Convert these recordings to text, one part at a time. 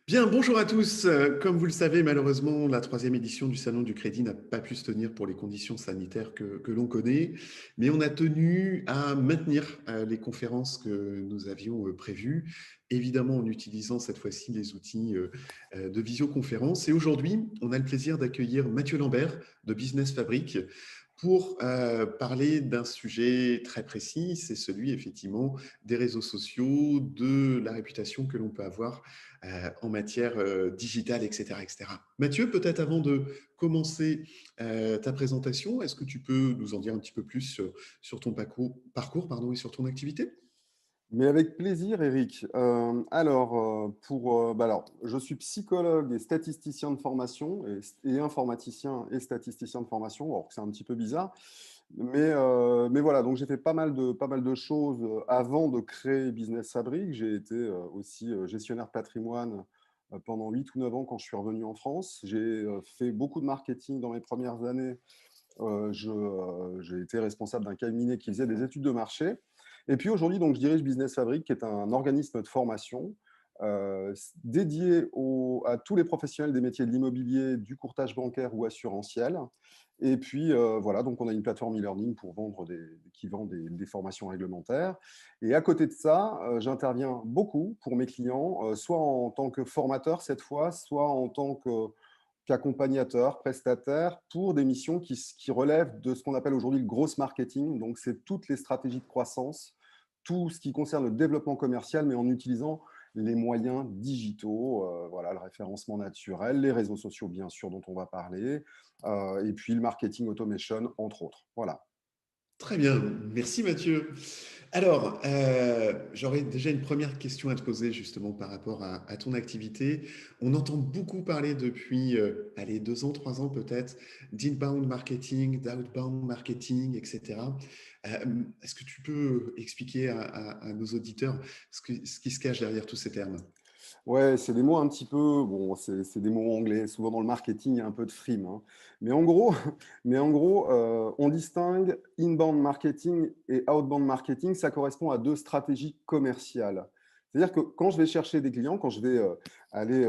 Bien, bonjour à tous. Comme vous le savez, malheureusement, la troisième édition du Salon du Crédit n'a pas pu se tenir pour les conditions sanitaires que l'on connaît, mais on a tenu à maintenir les conférences que nous avions prévues, évidemment en utilisant cette fois-ci les outils de visioconférence. Et aujourd'hui, on a le plaisir d'accueillir Mathieu Lambert de Business Fabric pour parler d'un sujet très précis, c'est celui effectivement des réseaux sociaux, de la réputation que l'on peut avoir en matière digitale, etc., etc. Mathieu, peut-être avant de commencer ta présentation, est-ce que tu peux nous en dire un petit peu plus sur ton parcours et sur ton activité? Mais avec plaisir, Eric. Je suis psychologue et statisticien de formation et informaticien et statisticien de formation. Alors que c'est un petit peu bizarre, mais voilà. Donc j'ai fait pas mal de choses avant de créer Business Fabric. J'ai été aussi gestionnaire de patrimoine pendant 8 ou 9 ans quand je suis revenu en France. J'ai fait beaucoup de marketing dans mes premières années. J'ai été responsable d'un cabinet qui faisait des études de marché. Et puis aujourd'hui, donc, je dirige Business Fabric, qui est un organisme de formation dédié à tous les professionnels des métiers de l'immobilier, du courtage bancaire ou assurantiel. Et puis voilà, donc on a une plateforme e-learning pour qui vend des formations réglementaires. Et à côté de ça, j'interviens beaucoup pour mes clients, soit en tant que formateur cette fois, soit en tant qu'accompagnateur, prestataire, pour des missions qui relèvent de ce qu'on appelle aujourd'hui le gross marketing. Donc, c'est toutes les stratégies de croissance, tout ce qui concerne le développement commercial, mais en utilisant les moyens digitaux, voilà, le référencement naturel, les réseaux sociaux, bien sûr, dont on va parler, et puis le marketing automation, entre autres. Voilà. Très bien, merci Mathieu. Alors, j'aurais déjà une première question à te poser justement par rapport à ton activité. On entend beaucoup parler depuis, allez, 2 ans, 3 ans peut-être, d'inbound marketing, d'outbound marketing, etc. Est-ce que tu peux expliquer à nos auditeurs ce qui se cache derrière tous ces termes? Ouais, c'est des mots un petit peu, bon, c'est des mots anglais. Souvent dans le marketing, il y a un peu de frime, hein. Mais en gros, on distingue inbound marketing et outbound marketing. Ça correspond à deux stratégies commerciales. C'est-à-dire que quand je vais chercher des clients, quand je vais aller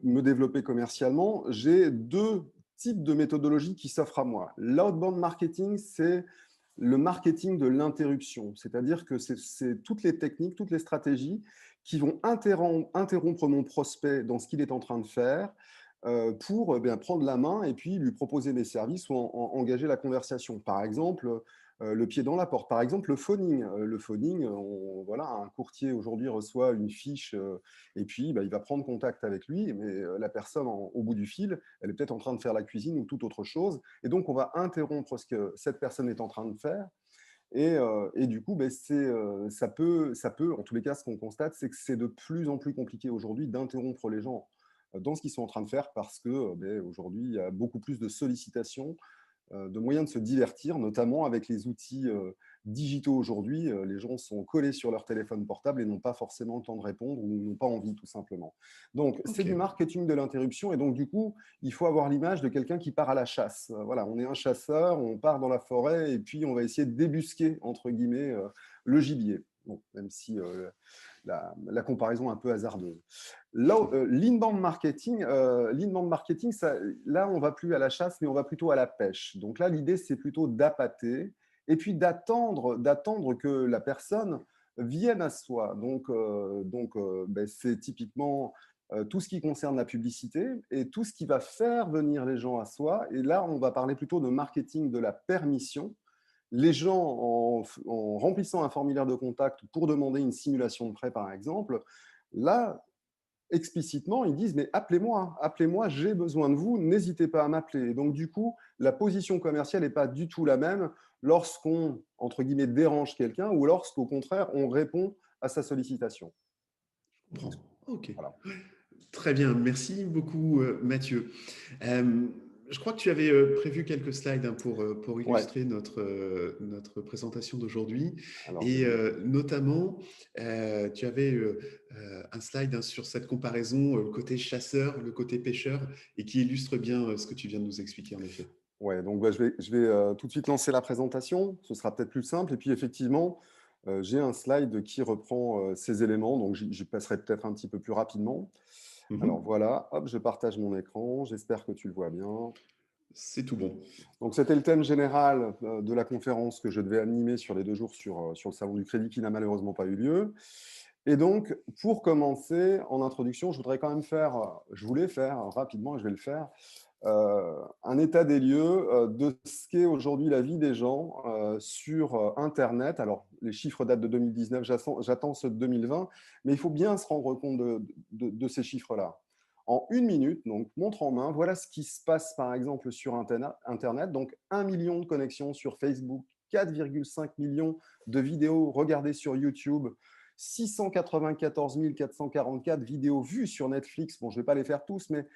me développer commercialement, j'ai deux types de méthodologies qui s'offrent à moi. L'outbound marketing, c'est le marketing de l'interruption, c'est-à-dire que c'est toutes les techniques, toutes les stratégies qui vont interrompre mon prospect dans ce qu'il est en train de faire pour prendre la main et puis lui proposer des services ou engager la conversation. Par exemple, le pied dans la porte. Par exemple, le phoning. Le phoning, voilà, un courtier aujourd'hui reçoit une fiche et puis il va prendre contact avec lui, mais la personne au bout du fil, elle est peut-être en train de faire la cuisine ou toute autre chose. Et donc, on va interrompre ce que cette personne est en train de faire. Et du coup, ça peut, en tous les cas, ce qu'on constate, c'est que c'est de plus en plus compliqué aujourd'hui d'interrompre les gens dans ce qu'ils sont en train de faire parce que aujourd'hui, il y a beaucoup plus de sollicitations, de moyens de se divertir, notamment avec les outils digitaux aujourd'hui. Les gens sont collés sur leur téléphone portable et n'ont pas forcément le temps de répondre ou n'ont pas envie, tout simplement. Donc, c'est Ok. du marketing de l'interruption. Et donc, du coup, il faut avoir l'image de quelqu'un qui part à la chasse. Voilà, on est un chasseur, on part dans la forêt et puis on va essayer de débusquer, entre guillemets, le gibier. Bon, même si la comparaison est un peu hasardeuse. Là, l'inbound marketing là, on va plus à la chasse, mais on va plutôt à la pêche. Donc là, l'idée, c'est plutôt d'appâter et puis d'attendre que la personne vienne à soi. C'est typiquement tout ce qui concerne la publicité et tout ce qui va faire venir les gens à soi. Et là, on va parler plutôt de marketing de la permission. Les gens, en remplissant un formulaire de contact pour demander une simulation de prêt, par exemple, là, explicitement, ils disent: mais appelez-moi, j'ai besoin de vous, n'hésitez pas à m'appeler. Et donc, du coup, la position commerciale n'est pas du tout la même lorsqu'on, entre guillemets, dérange quelqu'un ou lorsqu'au contraire, on répond à sa sollicitation. Je comprends. Ok. Voilà. Très bien, merci beaucoup Mathieu. Euh, je crois que tu avais prévu quelques slides hein, pour Ouais. illustrer notre présentation d'aujourd'hui. Alors, je Et vais. notamment, tu avais un slide hein, sur cette comparaison, le côté chasseur, le côté pêcheur, et qui illustre bien ce que tu viens de nous expliquer en effet. Ouais, donc je vais tout de suite lancer la présentation. Ce sera peut-être plus simple. Et puis, effectivement, j'ai un slide qui reprend ces éléments. Donc, j'y passerai peut-être un petit peu plus rapidement. Alors Mhm. voilà, hop, je partage mon écran. J'espère que tu le vois bien. C'est tout bon. Donc, c'était le thème général de la conférence que je devais animer sur les 2 jours sur le salon du crédit qui n'a malheureusement pas eu lieu. Et donc, pour commencer, en introduction, je voulais faire rapidement, et je vais le faire, un état des lieux de ce qu'est aujourd'hui la vie des gens sur Internet. Alors, les chiffres datent de 2019, j'attends ceux de 2020, mais il faut bien se rendre compte de ces chiffres-là. En une minute, donc montre en main, voilà ce qui se passe par exemple sur Internet. Donc 1 million de connexions sur Facebook, 4,5 millions de vidéos regardées sur YouTube, 694 444 vidéos vues sur Netflix. Bon, je ne vais pas les faire tous, mais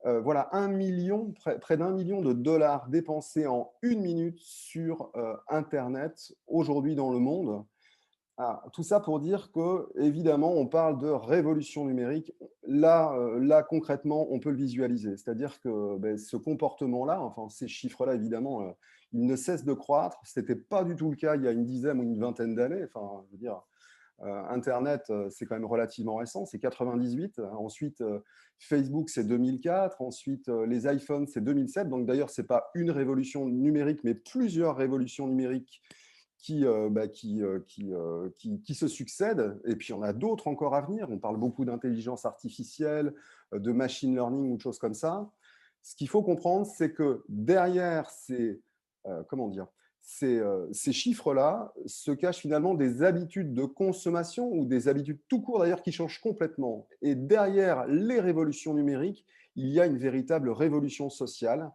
voilà, 1 million, près d'1 million de dollars dépensés en une minute sur Internet aujourd'hui dans le monde. Ah, tout ça pour dire que, évidemment, on parle de révolution numérique. Là, concrètement, on peut le visualiser. C'est-à-dire que ben, ce comportement-là, enfin ces chiffres-là, évidemment, ils ne cessent de croître. Ce n'était pas du tout le cas il y a une dizaine ou une vingtaine d'années. Enfin, je veux dire, Internet, c'est quand même relativement récent, c'est 98. Ensuite, Facebook, c'est 2004. Ensuite, les iPhones, c'est 2007. Donc d'ailleurs, ce n'est pas une révolution numérique, mais plusieurs révolutions numériques qui se succèdent. Et puis, il y en a d'autres encore à venir. On parle beaucoup d'intelligence artificielle, de machine learning ou de choses comme ça. Ce qu'il faut comprendre, c'est que derrière comment dire, ces chiffres-là se cachent finalement des habitudes de consommation ou des habitudes tout court d'ailleurs qui changent complètement. Et derrière les révolutions numériques, il y a une véritable révolution sociale.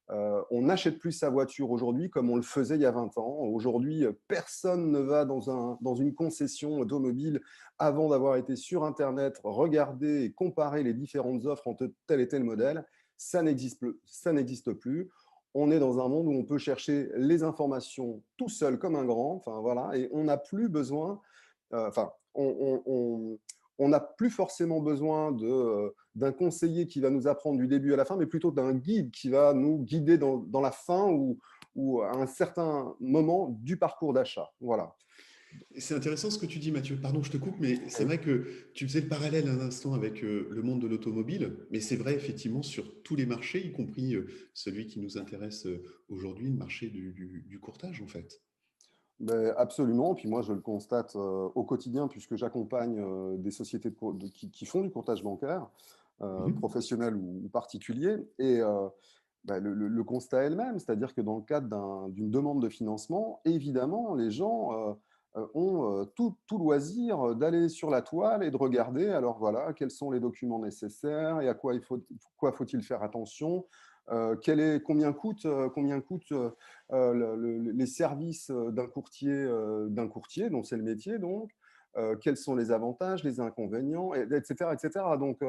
On n'achète plus sa voiture aujourd'hui comme on le faisait il y a 20 ans. Aujourd'hui, personne ne va dans une concession automobile avant d'avoir été sur Internet, regarder et comparer les différentes offres entre tel et tel modèle. Ça n'existe plus. On est dans un monde où on peut chercher les informations tout seul comme un grand, enfin voilà, et on n'a plus besoin, enfin, on n'a plus forcément besoin d'un conseiller qui va nous apprendre du début à la fin, mais plutôt d'un guide qui va nous guider dans la fin ou à un certain moment du parcours d'achat. Voilà. C'est intéressant ce que tu dis, Mathieu. Pardon, je te coupe, mais c'est Oui. vrai que tu faisais le parallèle un instant avec le monde de l'automobile, mais c'est vrai effectivement sur tous les marchés, y compris celui qui nous intéresse aujourd'hui, le marché du courtage en fait. Ben, absolument. Puis moi, je le constate au quotidien puisque j'accompagne des sociétés qui font du courtage bancaire, Mhm. professionnel ou particulier. Et ben, le constat est le même, c'est-à-dire que dans le cadre d'une demande de financement, évidemment, les gens ont tout loisir d'aller sur la toile et de regarder, alors voilà, quels sont les documents nécessaires et à quoi faut-il faire attention, combien coûte les services d'un courtier, dont c'est le métier, donc, quels sont les avantages, les inconvénients, etc., etc. Donc,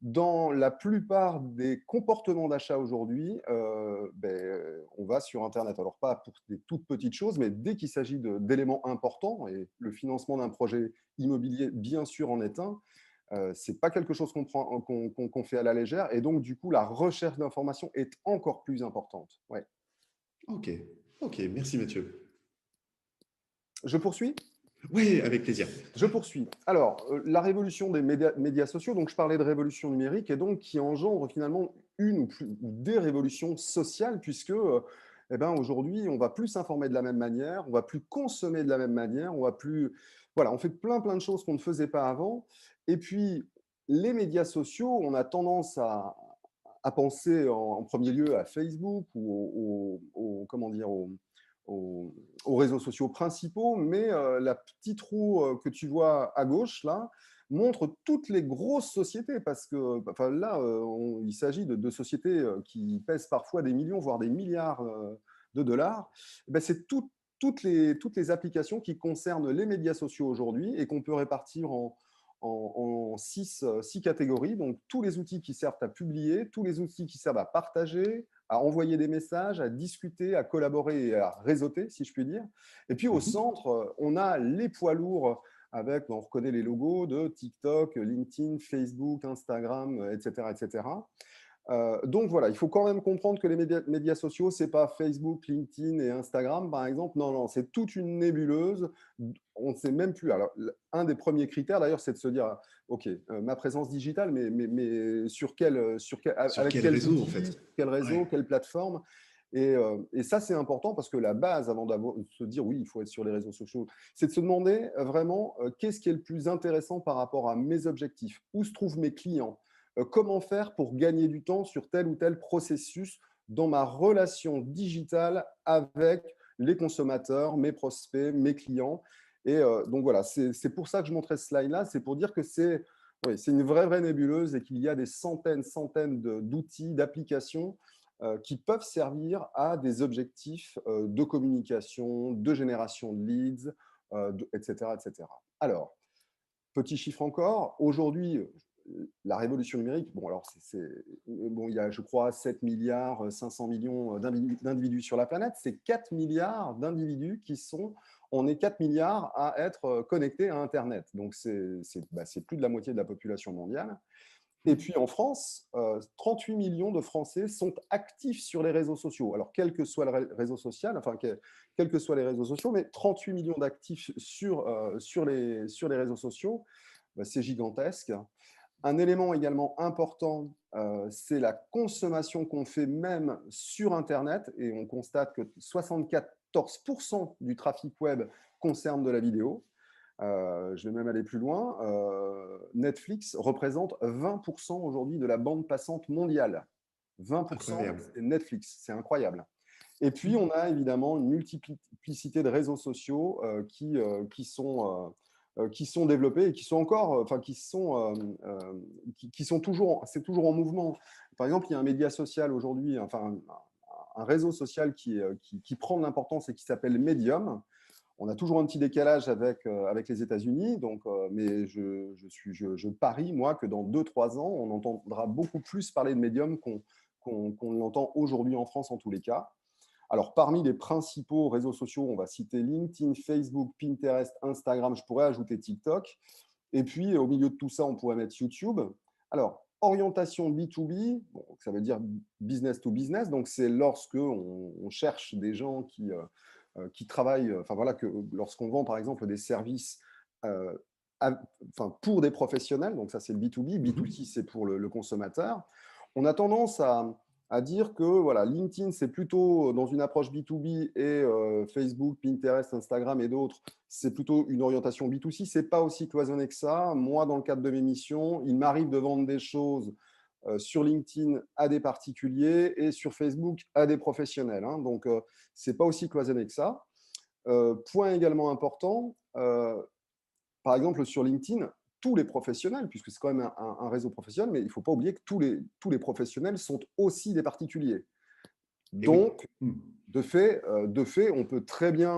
dans la plupart des comportements d'achat aujourd'hui, on va sur Internet. Alors, pas pour des toutes petites choses, mais dès qu'il s'agit d'éléments importants, et le financement d'un projet immobilier, bien sûr, en est un, ce n'est pas quelque chose qu'on fait à la légère. Et donc, du coup, la recherche d'informations est encore plus importante. Ouais. Ok, ok, merci Mathieu. Je poursuis. Oui, avec plaisir. Je poursuis. Alors, la révolution des médias sociaux, donc je parlais de révolution numérique, et donc qui engendre finalement une ou des révolutions sociales, puisque eh ben, aujourd'hui, on va plus s'informer de la même manière, on va plus consommer de la même manière, on va plus... Voilà, on fait plein de choses qu'on ne faisait pas avant. Et puis, les médias sociaux, on a tendance à penser en premier lieu à Facebook ou comment dire, aux, aux réseaux sociaux principaux, mais la petite roue que tu vois à gauche, là, montre toutes les grosses sociétés, parce que enfin, là, il s'agit de sociétés qui pèsent parfois des millions, voire des milliards de dollars. Ben, c'est toutes les applications qui concernent les médias sociaux aujourd'hui et qu'on peut répartir en six catégories. Donc, tous les outils qui servent à publier, tous les outils qui servent à partager, à envoyer des messages, à discuter, à collaborer et à réseauter, si je puis dire. Et puis au Mhm. centre, on a les poids lourds avec, on reconnaît les logos de TikTok, LinkedIn, Facebook, Instagram, etc., etc. Donc voilà, il faut quand même comprendre que les médias sociaux, c'est pas Facebook, LinkedIn et Instagram, par exemple. Non, non, c'est toute une nébuleuse. On ne sait même plus. Alors, un des premiers critères, d'ailleurs, c'est de se dire, OK, ma présence digitale, mais Sur avec quel quels réseau, en outils, fait? quel Ouais. réseau, quelle plateforme. Et ça, c'est important parce que la base, avant de se dire, oui, il faut être sur les réseaux sociaux, c'est de se demander vraiment qu'est-ce qui est le plus intéressant par rapport à mes objectifs, où se trouvent mes clients, comment faire pour gagner du temps sur tel ou tel processus dans ma relation digitale avec les consommateurs, mes prospects, mes clients. Donc voilà, c'est pour ça que je montrais ce slide-là, c'est pour dire que oui, c'est une vraie nébuleuse et qu'il y a des centaines d'outils, d'applications qui peuvent servir à des objectifs de communication, de génération de leads, etc., etc. Alors, petit chiffre encore, aujourd'hui, la révolution numérique, bon, alors, bon, il y a, je crois, 7 milliards 500 millions d'individus sur la planète. C'est 4 milliards d'individus on est 4 milliards à être connectés à Internet. Donc, c'est plus de la moitié de la population mondiale. Et puis en France, 38 millions de Français sont actifs sur les réseaux sociaux. Alors, quel que soit le réseau social, enfin, quels que soient les réseaux sociaux, mais 38 millions d'actifs sur les réseaux sociaux, bah, c'est gigantesque. Un élément également important, c'est la consommation qu'on fait même sur Internet. Et on constate que 74% du trafic web concerne de la vidéo. Je vais même aller plus loin. Netflix représente 20% aujourd'hui de la bande passante mondiale. 20%, Incroyable. c'est Netflix, c'est incroyable. Et puis, Mmh. on a évidemment une multiplicité de réseaux sociaux qui sont développés et qui sont encore, enfin, qui sont toujours, c'est toujours en mouvement. Par exemple, il y a un média social aujourd'hui, enfin, un réseau social qui prend de l'importance et qui s'appelle Medium. On a toujours un petit décalage avec les États-Unis, mais je parie, moi, que dans 2-3 ans, on entendra beaucoup plus parler de Medium qu'on l'entend aujourd'hui en France, en tous les cas. Alors, parmi les principaux réseaux sociaux, on va citer LinkedIn, Facebook, Pinterest, Instagram, je pourrais ajouter TikTok. Et puis, au milieu de tout ça, on pourrait mettre YouTube. Alors, orientation B2B, bon, ça veut dire business to business, donc c'est lorsque on cherche des gens qui travaillent, enfin voilà, que lorsqu'on vend par exemple des services euh, enfin, pour des professionnels, donc ça c'est le B2B, B2C Mmh. c'est pour le consommateur. On a tendance à dire que voilà, LinkedIn c'est plutôt dans une approche B2B et Facebook, Pinterest, Instagram et d'autres, c'est plutôt une orientation B2C. C'est pas aussi cloisonné que ça. Moi, dans le cadre de mes missions, il m'arrive de vendre des choses sur LinkedIn à des particuliers et sur Facebook à des professionnels, hein. Donc, c'est pas aussi cloisonné que ça. Point également important, par exemple, sur LinkedIn, tous les professionnels, puisque c'est quand même un réseau professionnel, mais il ne faut pas oublier que tous les professionnels sont aussi des particuliers. Et oui. Donc, Mmh. de fait, on peut très bien,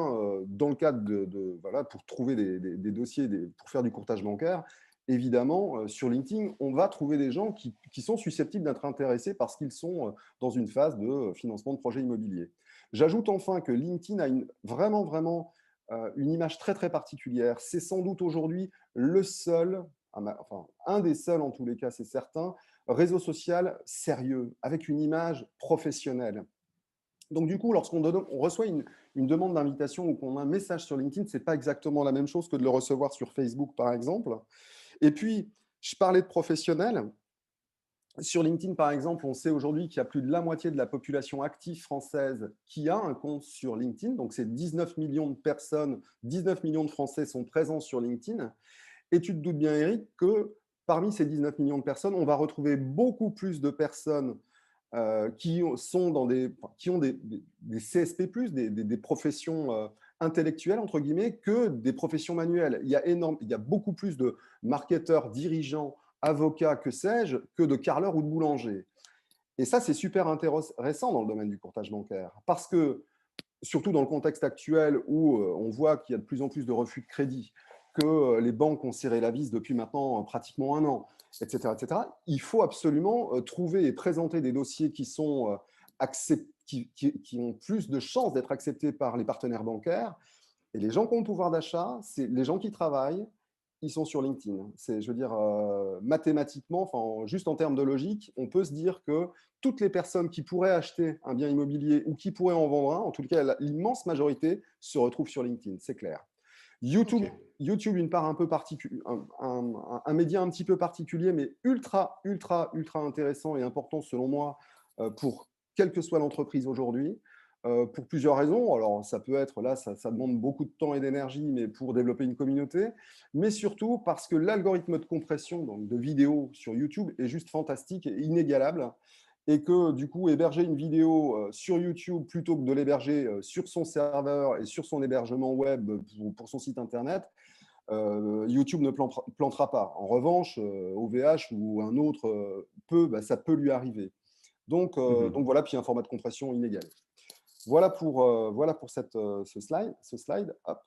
dans le cadre voilà, pour trouver des dossiers, pour faire du courtage bancaire, évidemment, sur LinkedIn, on va trouver des gens qui sont susceptibles d'être intéressés parce qu'ils sont dans une phase de financement de projets immobiliers. J'ajoute enfin que LinkedIn a vraiment une image très particulière. C'est sans doute aujourd'hui le seul, enfin, un des seuls en tous les cas, c'est certain, réseau social sérieux, avec une image professionnelle. Donc, du coup, lorsqu'on reçoit une demande d'invitation ou qu'on a un message sur LinkedIn, ce n'est pas exactement la même chose que de le recevoir sur Facebook, par exemple. Et puis, je parlais de professionnels. Sur LinkedIn, par exemple, on sait aujourd'hui qu'il y a plus de la moitié de la population active française qui a un compte sur LinkedIn. Donc, c'est 19 millions de personnes, 19 millions de Français sont présents sur LinkedIn. Et tu te doutes bien, Eric, que parmi ces 19 millions de personnes, on va retrouver beaucoup plus de personnes qui ont des CSP+, des professions intellectuelles, entre guillemets, que des professions manuelles. Il y a beaucoup plus de marketeurs, dirigeants, avocats, que sais-je, que de carleurs ou de boulangers. Et ça, c'est super intéressant dans le domaine du courtage bancaire, parce que surtout dans le contexte actuel où on voit qu'il y a de plus en plus de refus de crédit, que les banques ont serré la vis depuis maintenant pratiquement un an, etc., il faut absolument trouver et présenter des dossiers qui ont plus de chances d'être acceptés par les partenaires bancaires. Et les gens qui ont le pouvoir d'achat, c'est les gens qui travaillent, ils sont sur LinkedIn. Je veux dire, mathématiquement, enfin, juste en termes de logique, on peut se dire que toutes les personnes qui pourraient acheter un bien immobilier ou qui pourraient en vendre un, en tout cas, l'immense majorité se retrouvent sur LinkedIn, c'est clair. YouTube, Ok. YouTube, une part un peu particulière, un média un petit peu particulier, mais ultra, ultra, ultra intéressant et important selon moi pour quelle que soit l'entreprise aujourd'hui, pour plusieurs raisons. Alors, ça peut être, là, ça demande beaucoup de temps et d'énergie, mais pour développer une communauté, mais surtout parce que l'algorithme de compression donc de vidéos sur YouTube est juste fantastique et inégalable. Et que du coup, héberger une vidéo sur YouTube plutôt que de l'héberger sur son serveur et sur son hébergement web pour son site internet, YouTube ne plantera pas. En revanche, OVH ou un autre ça peut lui arriver. Donc Mhm. voilà, puis un format de compression inégal. Voilà pour ce slide. Hop.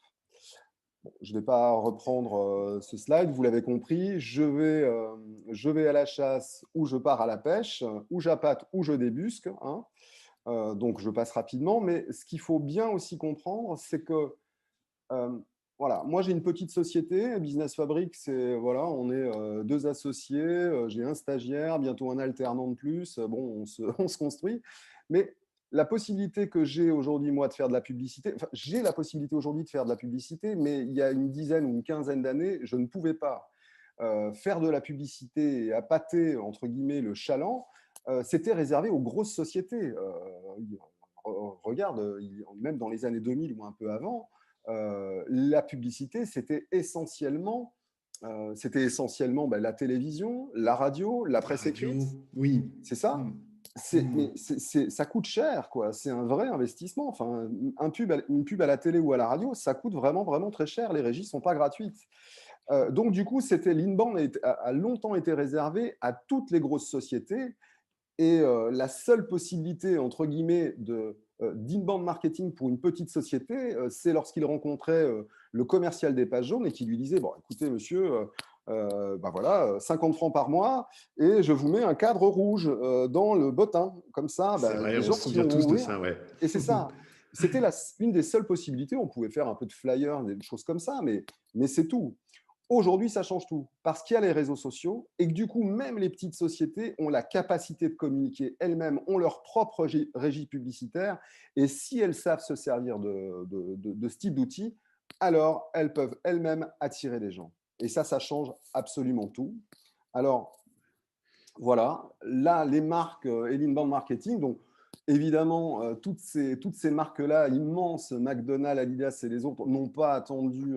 Bon, je ne vais pas reprendre ce slide, vous l'avez compris. Je vais à la chasse ou je pars à la pêche, ou j'appâte ou je débusque. Hein. Donc je passe rapidement, mais ce qu'il faut bien aussi comprendre, c'est que euh, voilà, moi j'ai une petite société, Business Fabric, c'est voilà, on est deux associés, j'ai un stagiaire, bientôt un alternant de plus. Bon, on se construit, mais la possibilité que j'ai aujourd'hui moi de faire de la publicité, enfin, j'ai la possibilité aujourd'hui de faire de la publicité, mais il y a une dizaine ou une quinzaine d'années, je ne pouvais pas faire de la publicité et appâter entre guillemets le chaland. C'était réservé aux grosses sociétés. Regarde, même dans les années 2000 ou un peu avant, la publicité, c'était essentiellement la télévision, la radio, la La presse écrite. radio, oui. C'est ça. Mhm. Mhm. Ça coûte cher, quoi. C'est un vrai investissement. Enfin, une pub à la télé ou à la radio, ça coûte vraiment, vraiment très cher. Les régies ne sont pas gratuites. Donc, du coup, l'inbound a longtemps été réservé à toutes les grosses sociétés. Et la seule possibilité, entre guillemets, d'inbound marketing pour une petite société, c'est lorsqu'il rencontrait le commercial des pages jaunes et qui lui disait, bon, écoutez, monsieur, voilà, 50 francs par mois et je vous mets un cadre rouge dans le bottin. Comme ça, C'est vrai, les on gens se qui souvient vont tous de ouvrir. ça, ouais. Et c'est ça. C'était une des seules possibilités. On pouvait faire un peu de flyers, des choses comme ça, mais c'est tout. Aujourd'hui, ça change tout parce qu'il y a les réseaux sociaux et que du coup, même les petites sociétés ont la capacité de communiquer elles-mêmes, ont leur propre régie publicitaire. Et si elles savent se servir de ce type d'outils, alors elles peuvent elles-mêmes attirer des gens. Et ça change absolument tout. Alors, voilà, là, les marques et l'inbound marketing, donc évidemment, toutes ces marques-là, immenses, McDonald's, Adidas et les autres, n'ont pas attendu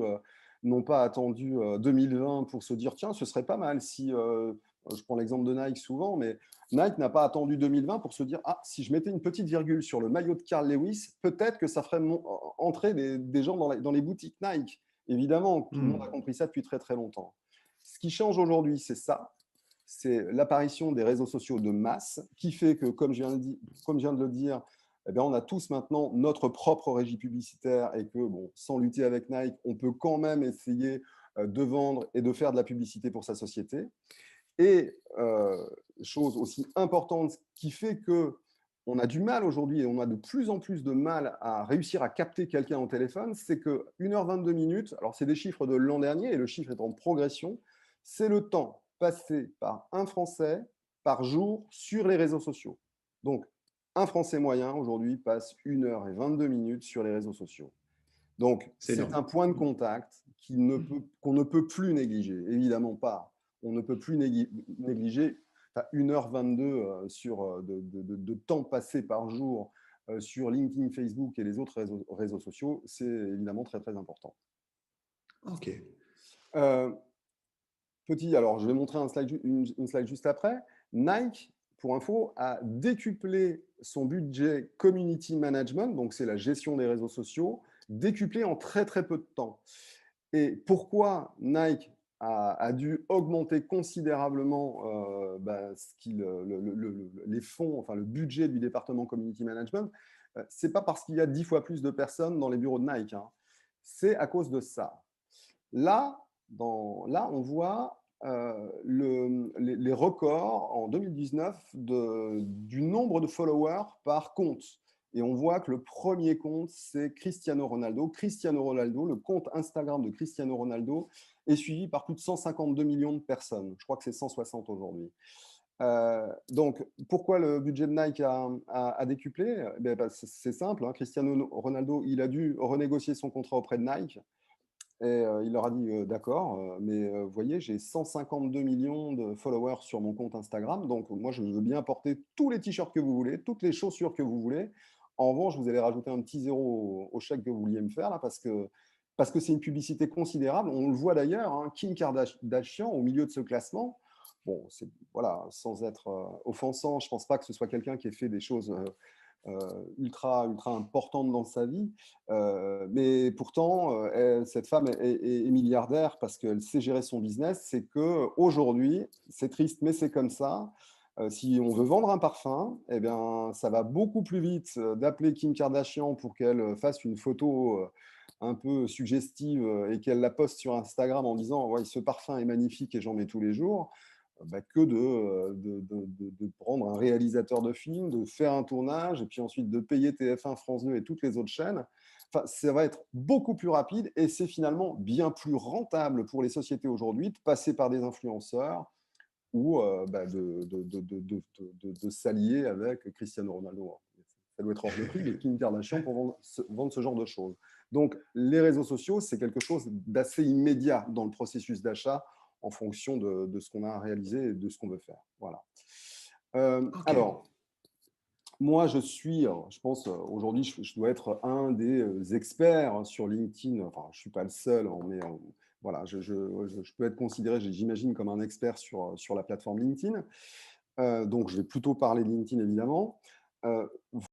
2020 pour se dire, tiens, ce serait pas mal si, je prends l'exemple de Nike souvent, mais Nike n'a pas attendu 2020 pour se dire, ah, si je mettais une petite virgule sur le maillot de Carl Lewis, peut-être que ça ferait entrer des gens dans les boutiques Nike. Évidemment, tout le monde a Mhm. compris ça depuis très très longtemps. Ce qui change aujourd'hui, c'est l'apparition des réseaux sociaux de masse qui fait que, comme je viens de le dire, eh bien, on a tous maintenant notre propre régie publicitaire et que, bon, sans lutter avec Nike, on peut quand même essayer de vendre et de faire de la publicité pour sa société. Et chose aussi importante qui fait que on a du mal aujourd'hui et on a de plus en plus de mal à réussir à capter quelqu'un au téléphone, c'est que 1h22 minutes, alors c'est des chiffres de l'an dernier et le chiffre est en progression, c'est le temps passé par un Français par jour sur les réseaux sociaux. Donc, un Français moyen aujourd'hui passe 1h22 minutes sur les réseaux sociaux. Donc, C'est c'est un énorme. point de contact qu'on ne peut plus négliger, évidemment pas. On ne peut plus négliger 1h22 de temps passé par jour sur LinkedIn, Facebook et les autres réseaux sociaux, c'est évidemment très, très important. Ok. Euh, alors je vais montrer une slide juste après. Nike, pour info, a décuplé son budget community management, donc c'est la gestion des réseaux sociaux, décuplé en très très peu de temps. Et pourquoi Nike a dû augmenter considérablement les fonds, enfin le budget du département community management, c'est pas parce qu'il y a 10 fois plus de personnes dans les bureaux de Nike, hein. C'est à cause de ça. Là, on voit les records en 2019 du nombre de followers par compte. et on voit que le premier compte, c'est Cristiano Ronaldo. Cristiano Ronaldo, le compte Instagram de Cristiano Ronaldo est suivi par plus de 152 millions de personnes. Je crois que c'est 160 aujourd'hui. Donc, pourquoi le budget de Nike a décuplé? C'est simple, hein, Cristiano Ronaldo, il a dû renégocier son contrat auprès de Nike. Et il leur a dit d'accord, mais vous voyez, j'ai 152 millions de followers sur mon compte Instagram, donc moi je veux bien porter tous les t-shirts que vous voulez, toutes les chaussures que vous voulez. En revanche, vous allez rajouter un petit zéro au chèque que vous vouliez me faire là, parce que c'est une publicité considérable. On le voit d'ailleurs, hein, Kim Kardashian au milieu de ce classement. Bon, voilà, sans être offensant, je ne pense pas que ce soit quelqu'un qui ait fait des choses ultra importante dans sa vie. Mais pourtant, cette femme est milliardaire parce qu'elle sait gérer son business. C'est qu'aujourd'hui, c'est triste, mais c'est comme ça. Si on veut vendre un parfum, eh bien, ça va beaucoup plus vite d'appeler Kim Kardashian pour qu'elle fasse une photo un peu suggestive et qu'elle la poste sur Instagram en disant ouais, ce parfum est magnifique et j'en mets tous les jours, que de prendre un réalisateur de film, de faire un tournage, et puis ensuite de payer TF1, France 2 et toutes les autres chaînes. Enfin, ça va être beaucoup plus rapide et c'est finalement bien plus rentable pour les sociétés aujourd'hui de passer par des influenceurs ou de s'allier avec Cristiano Ronaldo. Ça doit être hors de prix de Kim Kardashian pour vendre ce genre de choses. Donc, les réseaux sociaux, c'est quelque chose d'assez immédiat dans le processus d'achat en fonction de ce qu'on a réalisé et de ce qu'on veut faire. Voilà. Ok. Alors, moi, je pense, aujourd'hui, je dois être un des experts sur LinkedIn. Enfin, je ne suis pas le seul, mais voilà, je peux être considéré, j'imagine, comme un expert sur la plateforme LinkedIn. Donc, je vais plutôt parler de LinkedIn, évidemment.